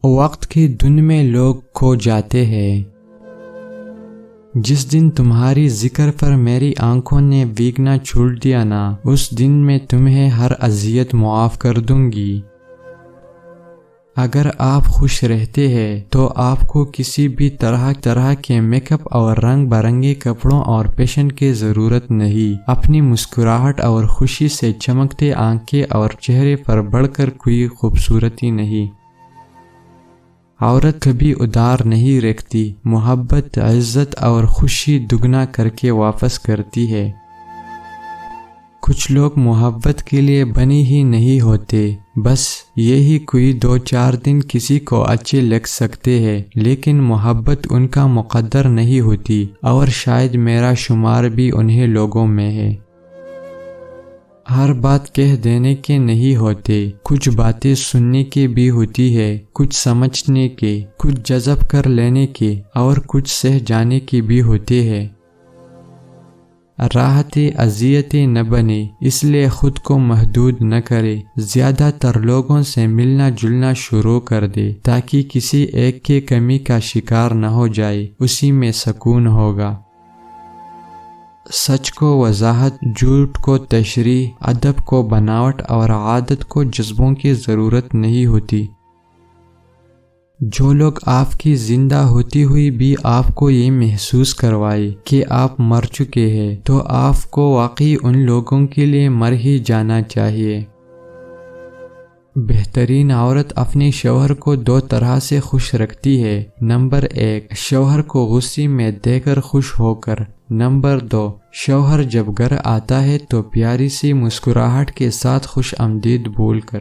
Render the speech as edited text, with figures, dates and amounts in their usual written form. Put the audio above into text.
وقت کی دھن میں لوگ کھو جاتے ہیں۔ جس دن تمہاری ذکر پر میری آنکھوں نے بھیگنا چھوڑ دیا نا، اس دن میں تمہیں ہر اذیت معاف کر دوں گی۔ اگر آپ خوش رہتے ہیں تو آپ کو کسی بھی طرح کے میک اپ اور رنگ برنگے کپڑوں اور پیشن کی ضرورت نہیں۔ اپنی مسکراہٹ اور خوشی سے چمکتے آنکھیں اور چہرے پر بڑھ کر کوئی خوبصورتی نہیں۔ عورت کبھی ادھار نہیں رکھتی، محبت، عزت اور خوشی دگنا کر کے واپس کرتی ہے۔ کچھ لوگ محبت کے لیے بنے ہی نہیں ہوتے، بس یہی کوئی 2-4 دن کسی کو اچھے لگ سکتے ہیں، لیکن محبت ان کا مقدر نہیں ہوتی، اور شاید میرا شمار بھی انہیں لوگوں میں ہے۔ ہر بات کہہ دینے کے نہیں ہوتے، کچھ باتیں سننے کی بھی ہوتی ہے، کچھ سمجھنے کے، کچھ جذب کر لینے کے، اور کچھ سہ جانے کی بھی ہوتے ہیں۔ راحتیں اذیتیں نہ بنے، اس لیے خود کو محدود نہ کرے، زیادہ تر لوگوں سے ملنا جلنا شروع کر دے تاکہ کسی ایک کی کمی کا شکار نہ ہو جائے، اسی میں سکون ہوگا۔ سچ کو وضاحت، جھوٹ کو تشریح، ادب کو بناوٹ اور عادت کو جذبوں کی ضرورت نہیں ہوتی۔ جو لوگ آپ کی زندہ ہوتی ہوئی بھی آپ کو یہ محسوس کروائے کہ آپ مر چکے ہیں، تو آپ کو واقعی ان لوگوں کے لیے مر ہی جانا چاہیے۔ بہترین عورت اپنے شوہر کو 2 طرح سے خوش رکھتی ہے۔ نمبر 1، شوہر کو غصے میں دے کر خوش ہو کر۔ نمبر 2، شوہر جب گھر آتا ہے تو پیاری سی مسکراہٹ کے ساتھ خوش آمدید بول کر۔